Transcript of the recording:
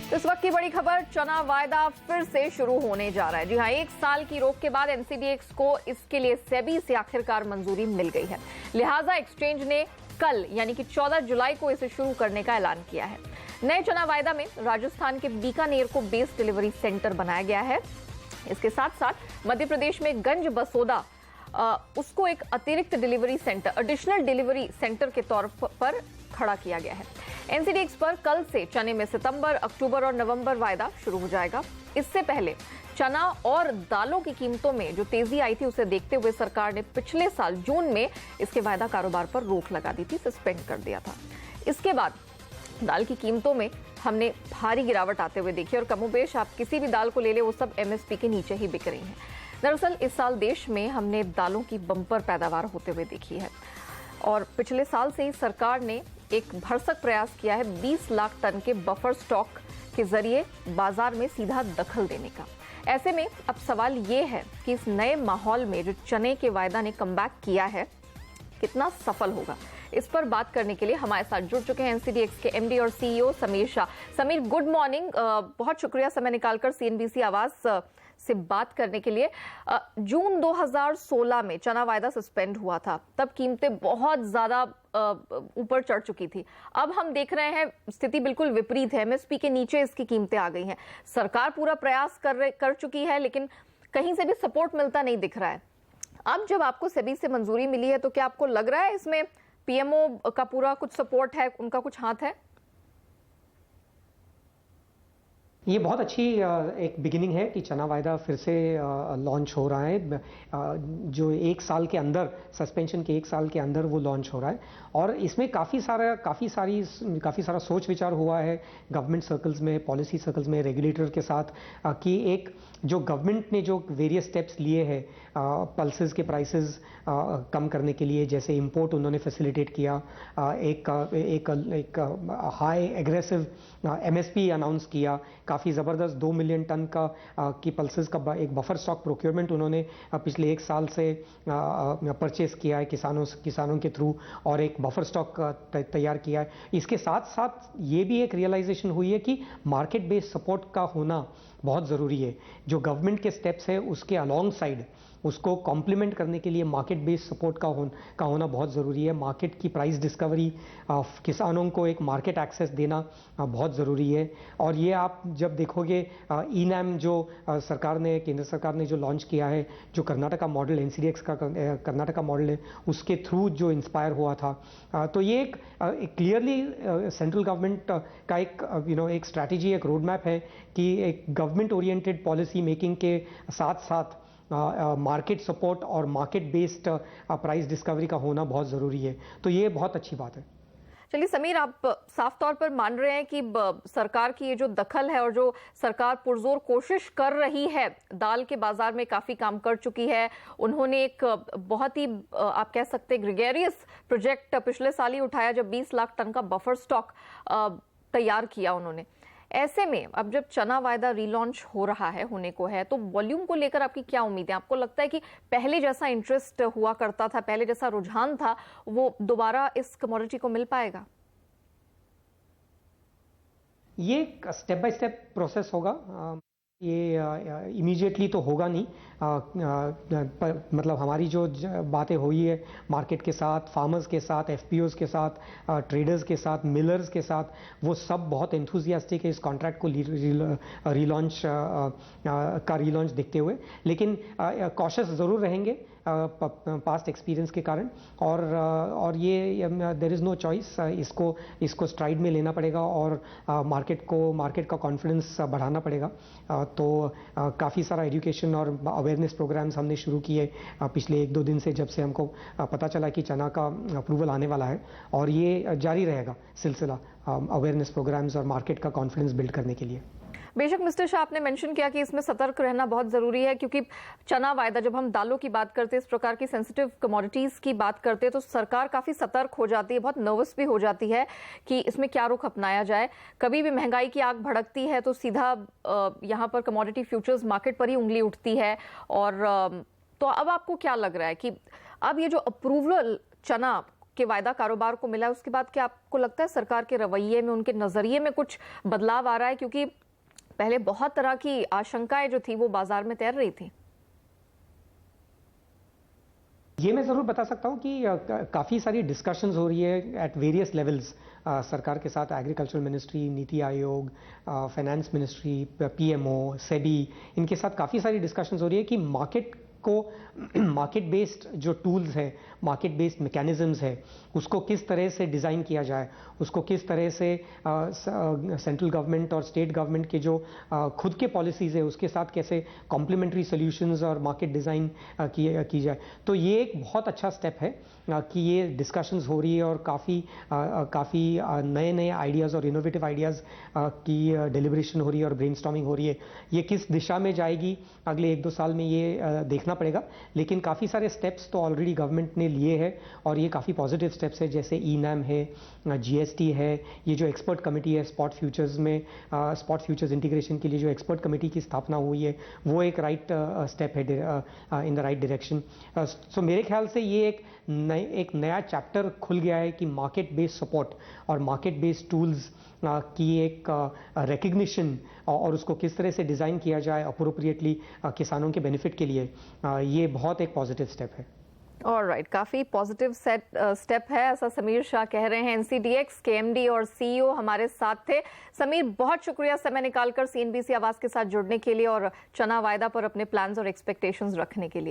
इस वक्त की बड़ी खबर, चना वायदा फिर से शुरू होने जा रहा है। जी हाँ, 1 साल की रोक के बाद एनसीडीएक्स को इसके लिए सेबी से आखिरकार मंजूरी मिल गई है। लिहाजा एक्सचेंज ने कल यानी कि 14 जुलाई को इसे शुरू करने का ऐलान किया है। नए चना वायदा में राजस्थान के बीकानेर को बेस डिलीवरी सेंटर बनाया गया है। इसके साथ साथ मध्य प्रदेश में गंज बसोदा उसको एक अतिरिक्त delivery centre, additional delivery centre के तौर पर खड़ा किया गया है। एनसीडीएक्स पर कल से चने में सितंबर, अक्टूबर और नवंबर वायदा शुरू हो जाएगा। इससे पहले चना और दालों की कीमतों में जो तेजी आई थी, उसे देखते हुए सरकार ने पिछले साल जून में इसके वायदा कारोबार पर रोक लगा दी थी, सस्पेंड कर दिया था। इसके बाद दाल की कीमतों में हमने भारी गिरावट आते हुए देखी और कमोबेश आप किसी भी दाल को ले ले, वो सब एमएसपी के नीचे ही बिक रही हैं। दरअसल इस साल देश में हमने दालों की बम्पर पैदावार होते हुए देखी है और पिछले साल से ही सरकार ने एक भरसक प्रयास किया है 20 लाख टन के बफर स्टॉक के जरिए बाजार में सीधा दखल देने का। ऐसे में अब सवाल ये है कि इस नए माहौल में जो चने के वायदा ने कमबैक किया है, कितना सफल होगा। इस पर बात करने के लिए हमारे साथ जुड़ चुके हैं एनसीडीएक्स के एमडी और CEO Sameer Shah. Sameer, good morning. बहुत शुक्रिया समय निकालकर सीएनबीसी आवाज से बात करने के लिए। जून 2016 में चना वायदा सस्पेंड हुआ था, तब कीमतें बहुत ज्यादा ऊपर चढ़ चुकी थी। अब हम देख रहे हैं स्थिति बिल्कुल विपरीत है, एमएसपी के नीचे इसकी कीमतें आ गई हैं। सरकार पूरा प्रयास कर चुकी है, लेकिन कहीं से भी सपोर्ट मिलता नहीं दिख रहा है। अब जब आपको सेबी से मंजूरी मिली है, तो क्या आपको लग रहा है इसमें पीएमओ का पूरा कुछ सपोर्ट है, उनका कुछ हाथ है? ये बहुत अच्छी एक बिगिनिंग है कि चना वायदा फिर से लॉन्च हो रहा है। जो 1 साल के अंदर, सस्पेंशन के 1 साल के अंदर वो लॉन्च हो रहा है और इसमें काफ़ी सारा सोच विचार हुआ है गवर्नमेंट सर्कल्स में, पॉलिसी सर्कल्स में, रेगुलेटर के साथ कि एक जो गवर्नमेंट ने जो वेरियस स्टेप्स लिए हैं पल्सेस के प्राइसेस कम करने के लिए, जैसे इंपोर्ट उन्होंने फैसिलिटेट किया, एक हाई एग्रेसिव एमएसपी अनाउंस किया, काफ़ी ज़बरदस्त 2 मिलियन टन की पल्सेस का एक बफर स्टॉक प्रोक्योरमेंट उन्होंने पिछले 1 साल से परचेस किया है किसानों के थ्रू और एक बफर स्टॉक तैयार किया है। इसके साथ साथ ये भी एक रियलाइजेशन हुई है कि मार्केट बेस्ड सपोर्ट का होना बहुत ज़रूरी है। जो गवर्नमेंट के स्टेप्स है उसके अलॉन्ग साइड उसको कॉम्प्लीमेंट करने के लिए मार्केट बेस्ड सपोर्ट का होना बहुत ज़रूरी है। मार्केट की प्राइस डिस्कवरी, किसानों को एक मार्केट एक्सेस देना बहुत ज़रूरी है। और ये आप जब देखोगे ई-नैम जो केंद्र सरकार ने जो लॉन्च किया है, जो कर्नाटका मॉडल, एनसीडीएक्स का कर्नाटका मॉडल है, उसके थ्रू जो इंस्पायर हुआ था, तो ये एक क्लियरली सेंट्रल गवर्नमेंट का एक स्ट्रैटेजी, एक रोड मैप है कि एक गवर्नमेंट ओरिएंटेड पॉलिसी मेकिंग के साथ साथ मार्केट सपोर्ट और मार्केट बेस्ड प्राइस डिस्कवरी का होना बहुत ज़रूरी है। तो ये बहुत अच्छी बात है। चलिए समीर, आप साफ तौर पर मान रहे हैं कि सरकार की ये जो दखल है और जो सरकार पुरजोर कोशिश कर रही है, दाल के बाजार में काफी काम कर चुकी है। उन्होंने एक बहुत ही आप कह सकते हैं ग्रेगरियस प्रोजेक्ट पिछले साल ही उठाया, जब 20 लाख टन का बफर स्टॉक तैयार किया उन्होंने। ऐसे में अब जब चना वायदा रीलॉन्च हो रहा है, होने को है, तो वॉल्यूम को लेकर आपकी क्या उम्मीद है? आपको लगता है कि पहले जैसा इंटरेस्ट हुआ करता था, पहले जैसा रुझान था, वो दोबारा इस कमोडिटी को मिल पाएगा? ये स्टेप बाय स्टेप प्रोसेस होगा। ये इमीडिएटली तो होगा नहीं। मतलब हमारी जो बातें हुई है मार्केट के साथ, फार्मर्स के साथ, एफपीओज के साथ, ट्रेडर्स के साथ, मिलर्स के साथ, वो सब बहुत एंथुजियास्टिक है इस कॉन्ट्रैक्ट को रीलॉन्च देखते हुए। लेकिन कॉशियस ज़रूर रहेंगे पास्ट एक्सपीरियंस के कारण और ये देयर इज़ नो चॉइस, इसको स्ट्राइड में लेना पड़ेगा और मार्केट का कॉन्फिडेंस बढ़ाना पड़ेगा। तो काफ़ी सारा एजुकेशन और अवेयरनेस प्रोग्राम्स हमने शुरू किए पिछले 1-2 दिन से, जब से हमको पता चला कि चना का अप्रूवल आने वाला है, और ये जारी रहेगा सिलसिला अवेयरनेस प्रोग्राम्स और मार्केट का कॉन्फिडेंस बिल्ड करने के लिए। बेशक मिस्टर शाह, आपने मेंशन किया कि इसमें सतर्क रहना बहुत जरूरी है, क्योंकि चना वायदा, जब हम दालों की बात करते हैं, इस प्रकार की सेंसिटिव कमोडिटीज की बात करते हैं, तो सरकार काफी सतर्क हो जाती है, बहुत नर्वस भी हो जाती है कि इसमें क्या रुख अपनाया जाए। कभी भी महंगाई की आग भड़कती है तो सीधा यहाँ पर कमोडिटी फ्यूचर्स मार्केट पर ही उंगली उठती है। और तो अब आपको क्या लग रहा है कि अब ये जो अप्रूवल चना के वायदा कारोबार को मिला है, उसके बाद क्या आपको लगता है सरकार के रवैये में, उनके नजरिए में कुछ बदलाव आ रहा है? क्योंकि पहले बहुत तरह की आशंकाएं जो थी वो बाजार में तैर रही थी। ये मैं ज़रूर बता सकता हूँ कि काफ़ी सारी डिस्कशंस हो रही है एट वेरियस लेवल्स सरकार के साथ। Agriculture ministry, NITI Aayog, finance ministry, PMO, SEBI, इनके साथ काफ़ी सारी डिस्कशंस हो रही है कि मार्केट बेस्ड जो टूल्स है, मार्केट बेस्ड मैकेनिज्म्स है, उसको किस तरह से डिज़ाइन किया जाए, उसको किस तरह से सेंट्रल गवर्नमेंट और स्टेट गवर्नमेंट के जो खुद के पॉलिसीज़ है उसके साथ कैसे कॉम्प्लीमेंट्री सॉल्यूशंस और मार्केट डिज़ाइन की जाए। तो ये एक बहुत अच्छा स्टेप है कि ये डिस्कशंस हो रही है और काफ़ी नए नए आइडियाज़ और इनोवेटिव आइडियाज़ की डिलिब्रेशन हो रही है और ब्रेनस्टॉर्मिंग हो रही है। ये किस दिशा में जाएगी अगले 1-2 साल में ये देखना पड़ेगा, लेकिन काफ़ी सारे स्टेप्स तो ऑलरेडी गवर्नमेंट ने लिए हैं और ये काफ़ी पॉजिटिव स्टेप्स है। जैसे ई-नैम है, जीएसटी है, ये जो एक्सपर्ट कमेटी है स्पॉट फ्यूचर्स में, स्पॉट फ्यूचर्स इंटीग्रेशन के लिए जो एक्सपर्ट कमेटी की स्थापना हुई है, वो एक राइट स्टेप है इन द राइट डायरेक्शन। सो मेरे ख्याल से ये एक नया चैप्टर खुल गया है कि मार्केट बेस्ड सपोर्ट और मार्केट बेस्ड टूल्स की एक रिकग्निशन और उसको किस तरह से डिज़ाइन किया जाए अप्रोप्रिएटली किसानों के बेनिफिट के लिए, ये बहुत एक पॉजिटिव स्टेप है। ऑलराइट, काफी पॉजिटिव स्टेप है, ऐसा समीर शाह कह रहे हैं। एनसीडीएक्स के एमडी और सीईओ हमारे साथ थे। समीर, बहुत शुक्रिया समय निकालकर सीएनबीसी आवाज के साथ जुड़ने के लिए और चना वायदा पर अपने प्लान्स और एक्सपेक्टेशंस रखने के लिए।